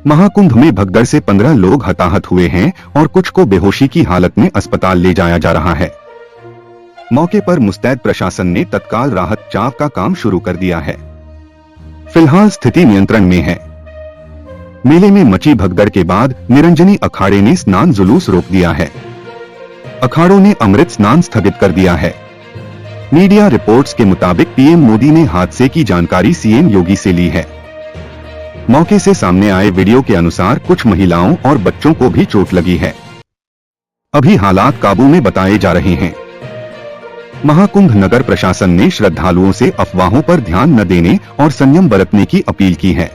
महाकुंभ में भगदड़ से 15 लोग हताहत हुए हैं और कुछ को बेहोशी की हालत में अस्पताल ले जाया जा रहा है। मौके पर मुस्तैद प्रशासन ने तत्काल राहत बचाव का काम शुरू कर दिया है। फिलहाल स्थिति नियंत्रण में है। मेले में मची भगदड़ के बाद निरंजनी अखाड़े ने स्नान जुलूस रोक दिया है। अखाड़ों ने अमृत स्नान स्थगित कर दिया है। मीडिया रिपोर्ट्स के मुताबिक पीएम मोदी ने हादसे की जानकारी सीएम योगी से ली है। मौके से सामने आए वीडियो के अनुसार कुछ महिलाओं और बच्चों को भी चोट लगी है। अभी हालात काबू में बताए जा रहे हैं। महाकुंभ नगर प्रशासन ने श्रद्धालुओं से अफवाहों पर ध्यान न देने और संयम बरतने की अपील की है।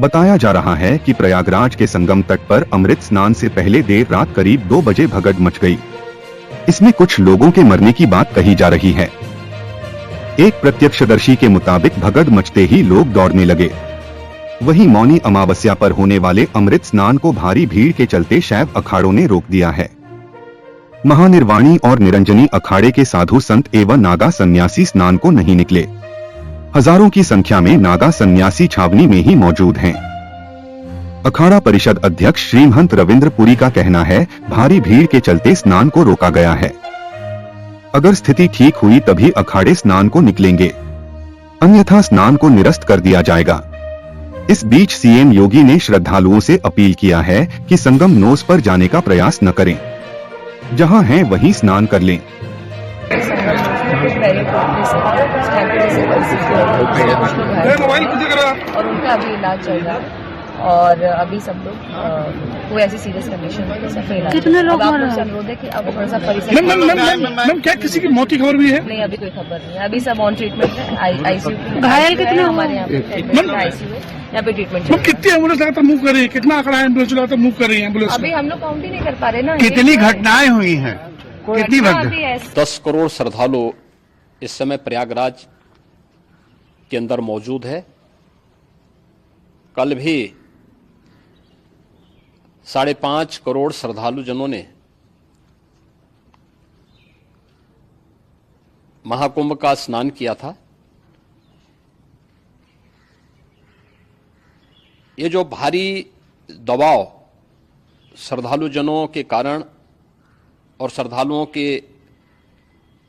बताया जा रहा है कि प्रयागराज के संगम तट पर अमृत स्नान से पहले देर रात करीब 2 बजे भगदड़ मच गई। इसमें कुछ लोगों के मरने की बात कही जा रही है। एक प्रत्यक्षदर्शी के मुताबिक भगदड़ मचते ही लोग दौड़ने लगे। वहीं मौनी अमावस्या पर होने वाले अमृत स्नान को भारी भीड़ के चलते शैव अखाड़ों ने रोक दिया है। महानिर्वाणी और निरंजनी अखाड़े के साधु संत एवं नागा सन्यासी स्नान को नहीं निकले। हजारों की संख्या में नागा सन्यासी छावनी में ही मौजूद हैं। अखाड़ा परिषद अध्यक्ष श्रीमहंत रविंद्र पुरी का कहना है, भारी भीड़ के चलते स्नान को रोका गया है। अगर स्थिति ठीक हुई तभी अखाड़े स्नान को निकलेंगे, अन्यथा स्नान को निरस्त कर दिया जाएगा। इस बीच सीएम योगी ने श्रद्धालुओं से अपील किया है कि संगम नोस पर जाने का प्रयास न करें, जहां हैं वहीं स्नान कर लें। और उनका अभी इलाज चल रहा है और अभी सब लोग कोई ऐसी सीरियस कंडीशन में कितने लोग मर रहे हैं? अनुरोध है कि अब थोड़ा सा परिसर मैम क्या किसी की मौत की खबर भी है? नहीं, अभी कोई खबर नहीं है। अभी सब ऑन ट्रीटमेंट है। आईसीयू घायल कितने हमारे यहाँ पे आईसीयू है, यहाँ पे ट्रीटमेंट मैम कितनी एम्बुलेंस लगातार मूव कर रही है? कितना आंकड़ा एम्बुलेंस लगातार मूव कर रही है एम्बुलेंस? अभी हम लोग काउंट ही नहीं कर पा रहे ना। कितनी घटनाएं हुई हैं? कितनी घटना? 10 करोड़ श्रद्धालु इस समय प्रयागराज के अंदर मौजूद है। कल भी 5.5 करोड़ श्रद्धालु जनों ने महाकुंभ का स्नान किया था। ये जो भारी दबाव श्रद्धालु जनों के कारण और श्रद्धालुओं के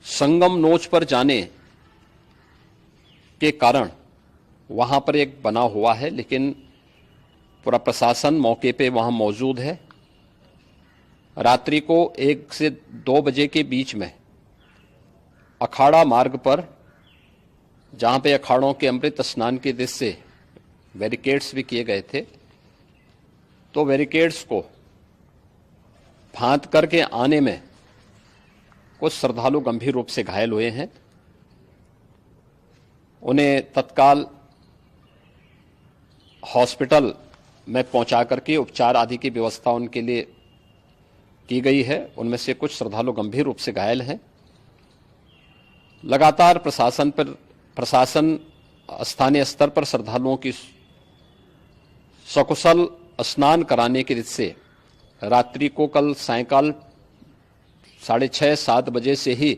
संगम नोच पर जाने के कारण वहां पर एक बना हुआ है, लेकिन पूरा प्रशासन मौके पे वहां मौजूद है। रात्रि को 1 से 2 बजे के बीच में अखाड़ा मार्ग पर, जहां पे अखाड़ों के अमृत स्नान के दृश्य से बैरिकेड्स भी किए गए थे, तो बैरिकेड्स को फांद करके आने में कुछ श्रद्धालु गंभीर रूप से घायल हुए हैं। उन्हें तत्काल हॉस्पिटल में पहुंचा करके उपचार आदि की व्यवस्था उनके लिए की गई है। उनमें से कुछ श्रद्धालु गंभीर रूप से घायल हैं। लगातार प्रशासन स्थानीय स्तर पर श्रद्धालुओं की सकुशल स्नान कराने के दृष्टि से रात्रि को कल सायंकाल 6:30-7 बजे से ही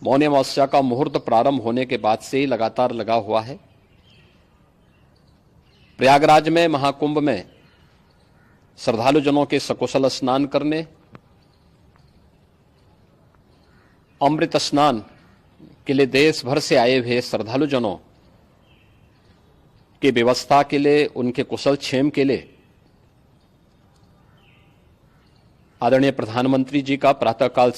मौनी अमावस्या का मुहूर्त प्रारंभ होने के बाद से ही लगातार लगा हुआ है। प्रयागराज में महाकुंभ में श्रद्धालु जनों के सकुशल स्नान करने, अमृत स्नान के लिए देश भर से आए हुए श्रद्धालु जनों की व्यवस्था के लिए, उनके कुशल क्षेम के लिए आदरणीय प्रधानमंत्री जी का प्रातःकाल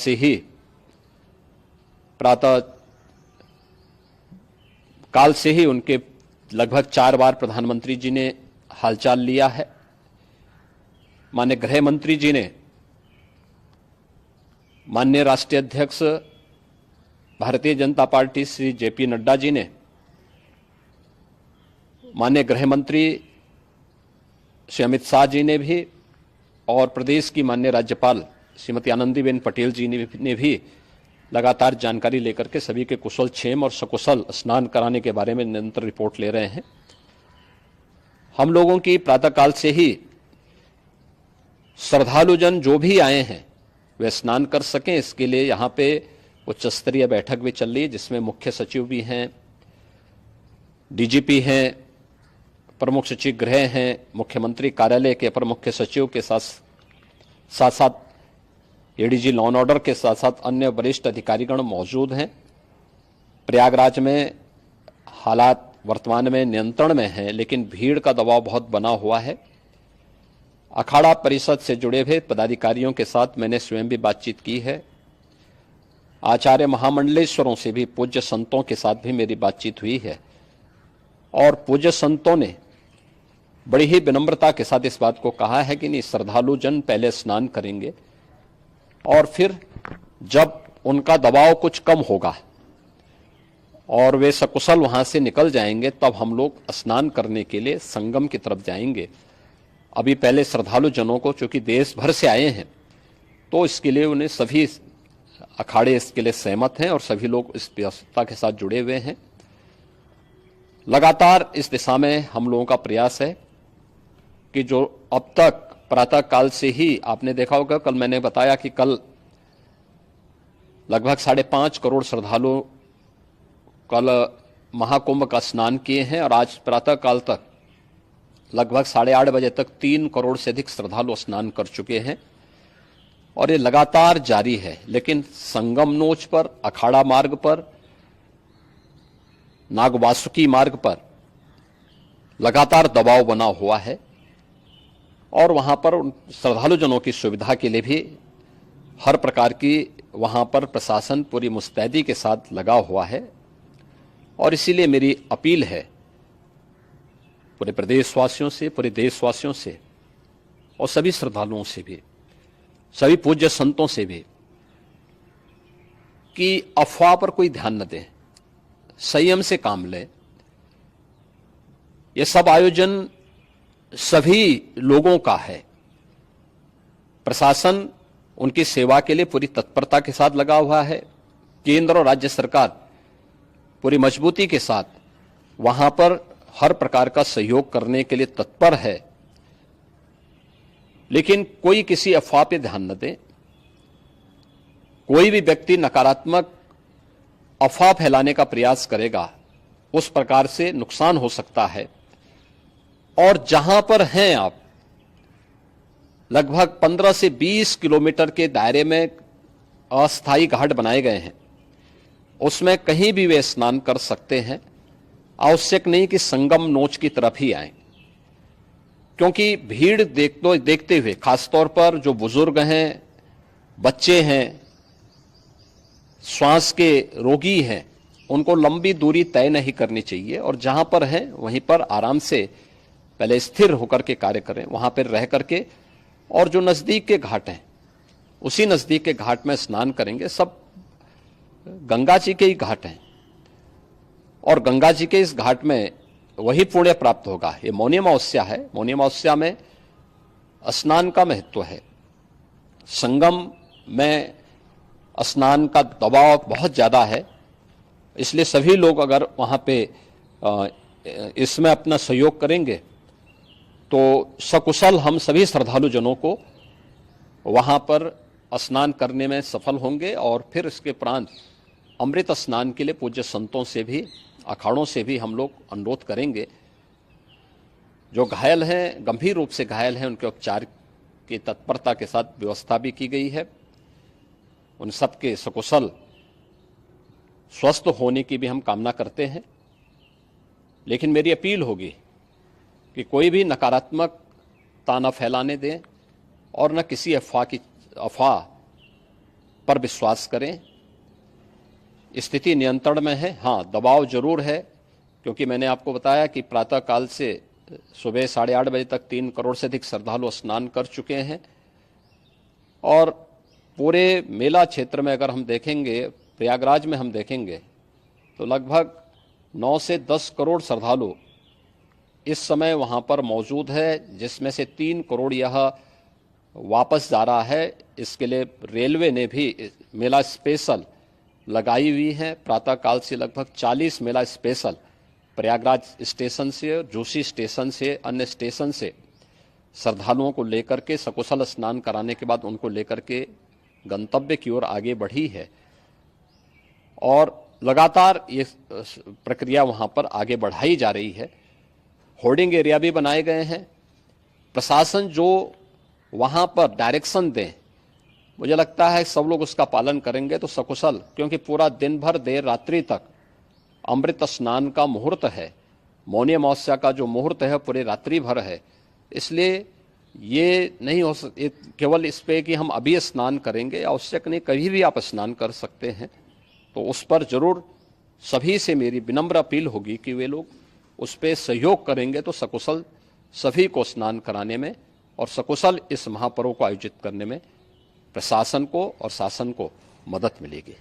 से ही उनके लगभग 4 बार प्रधानमंत्री जी ने हालचाल लिया है। माननीय गृह मंत्री जी ने, माननीय राष्ट्रीय अध्यक्ष भारतीय जनता पार्टी श्री जेपी नड्डा जी ने, माननीय गृह मंत्री श्री अमित शाह जी ने भी, और प्रदेश की माननीय राज्यपाल श्रीमती आनंदीबेन पटेल जी ने भी लगातार जानकारी लेकर के सभी के कुशल क्षेम और सकुशल स्नान कराने के बारे में निरंतर रिपोर्ट ले रहे हैं। हम लोगों की प्रातःकाल से ही श्रद्धालुजन जो भी आए हैं वे स्नान कर सकें, इसके लिए यहाँ पे उच्च स्तरीय बैठक भी चल रही है, जिसमें मुख्य सचिव भी हैं, डीजीपी हैं, प्रमुख सचिव गृह हैं, मुख्यमंत्री कार्यालय के अपर मुख्य सचिव के साथ साथ एडीजी लॉ एंड ऑर्डर के साथ साथ अन्य वरिष्ठ अधिकारीगण मौजूद हैं। प्रयागराज में हालात वर्तमान में नियंत्रण में हैं, लेकिन भीड़ का दबाव बहुत बना हुआ है। अखाड़ा परिषद से जुड़े हुए पदाधिकारियों के साथ मैंने स्वयं भी बातचीत की है। आचार्य महामंडलेश्वरों से भी, पूज्य संतों के साथ भी मेरी बातचीत हुई है और पूज्य संतों ने बड़ी ही विनम्रता के साथ इस बात को कहा है कि नहीं, श्रद्धालु जन पहले स्नान करेंगे और फिर जब उनका दबाव कुछ कम होगा और वे सकुशल वहां से निकल जाएंगे, तब हम लोग स्नान करने के लिए संगम की तरफ जाएंगे। अभी पहले श्रद्धालु जनों को, चूंकि देश भर से आए हैं, तो इसके लिए उन्हें सभी अखाड़े इसके लिए सहमत हैं और सभी लोग इस व्यवस्था के साथ जुड़े हुए हैं। लगातार इस दिशा में हम लोगों का प्रयास है कि जो अब तक प्रातः काल से ही आपने देखा होगा, कल मैंने बताया कि कल लगभग 5.5 करोड़ श्रद्धालु कल महाकुंभ का स्नान किए हैं और आज प्रातः काल तक लगभग 8:30 बजे तक 3 करोड़ से अधिक श्रद्धालु स्नान कर चुके हैं और ये लगातार जारी है। लेकिन संगम नोच पर, अखाड़ा मार्ग पर, नागवासुकी मार्ग पर लगातार दबाव बना हुआ है और वहां पर श्रद्धालु जनों की सुविधा के लिए भी हर प्रकार की वहां पर प्रशासन पूरी मुस्तैदी के साथ लगा हुआ है। और इसीलिए मेरी अपील है पूरे प्रदेशवासियों से, पूरे देशवासियों से और सभी श्रद्धालुओं से भी, सभी पूज्य संतों से भी कि अफवाह पर कोई ध्यान न दें, संयम से काम लें। ये सब आयोजन सभी लोगों का है। प्रशासन उनकी सेवा के लिए पूरी तत्परता के साथ लगा हुआ है। केंद्र और राज्य सरकार पूरी मजबूती के साथ वहां पर हर प्रकार का सहयोग करने के लिए तत्पर है। लेकिन कोई किसी अफवाह पे ध्यान न दे। कोई भी व्यक्ति नकारात्मक अफवाह फैलाने का प्रयास करेगा, उस प्रकार से नुकसान हो सकता है। और जहां पर हैं आप, लगभग 15 से 20 किलोमीटर के दायरे में अस्थायी घाट बनाए गए हैं, उसमें कहीं भी वे स्नान कर सकते हैं। आवश्यक नहीं कि संगम नोच की तरफ ही आए, क्योंकि भीड़ देखते हुए, खासतौर पर जो बुजुर्ग हैं, बच्चे हैं, श्वास के रोगी हैं, उनको लंबी दूरी तय नहीं करनी चाहिए और जहां पर हैं वहीं पर आराम से पहले स्थिर होकर के कार्य करें, वहां पर रह करके। और जो नजदीक के घाट हैं, उसी नजदीक के घाट में स्नान करेंगे। सब गंगा जी के ही घाट हैं और गंगा जी के इस घाट में वही पुण्य प्राप्त होगा। ये मौनी अमावस्या है। मौनी अमावस्या में स्नान का महत्व है। संगम में स्नान का दबाव बहुत ज्यादा है, इसलिए सभी लोग अगर वहां पे इसमें अपना सहयोग करेंगे तो सकुशल हम सभी श्रद्धालु जनों को वहां पर स्नान करने में सफल होंगे। और फिर इसके उपरांत अमृत स्नान के लिए पूज्य संतों से भी, अखाड़ों से भी हम लोग अनुरोध करेंगे। जो घायल हैं, गंभीर रूप से घायल हैं, उनके उपचार की तत्परता के साथ व्यवस्था भी की गई है। उन सबके सकुशल स्वस्थ होने की भी हम कामना करते हैं। लेकिन मेरी अपील होगी कि कोई भी नकारात्मकता न फैलाने दें और न किसी अफवाह पर विश्वास करें। स्थिति नियंत्रण में है। हाँ, दबाव जरूर है, क्योंकि मैंने आपको बताया कि प्रातः काल से सुबह 8:30 बजे तक 3 करोड़ से अधिक श्रद्धालु स्नान कर चुके हैं। और पूरे मेला क्षेत्र में अगर हम देखेंगे, प्रयागराज में हम देखेंगे, तो लगभग 9 से 10 करोड़ श्रद्धालु इस समय वहां पर मौजूद है, जिसमें से 3 करोड़ यह वापस जा रहा है। इसके लिए रेलवे ने भी मेला स्पेशल लगाई हुई है। प्रातः काल से लगभग 40 मेला स्पेशल प्रयागराज स्टेशन से, जोशी स्टेशन से, अन्य स्टेशन से श्रद्धालुओं को लेकर के सकुशल स्नान कराने के बाद उनको लेकर के गंतव्य की ओर आगे बढ़ी है। और लगातार ये प्रक्रिया वहां पर आगे बढ़ाई जा रही है। होर्डिंग एरिया भी बनाए गए हैं। प्रशासन जो वहां पर डायरेक्शन दें, मुझे लगता है सब लोग उसका पालन करेंगे तो सकुशल, क्योंकि पूरा दिन भर देर रात्रि तक अमृत स्नान का मुहूर्त है, मौनी अमावस्या का जो मुहूर्त है पूरे रात्रि भर है, इसलिए ये नहीं हो केवल इस पे कि हम अभी स्नान करेंगे, आवश्यक नहीं, कभी भी आप स्नान कर सकते हैं। तो उस पर जरूर सभी से मेरी विनम्र अपील होगी कि वे लोग उस पर सहयोग करेंगे तो सकुशल सभी को स्नान कराने में और सकुशल इस महापर्व को आयोजित करने में प्रशासन को और शासन को मदद मिलेगी।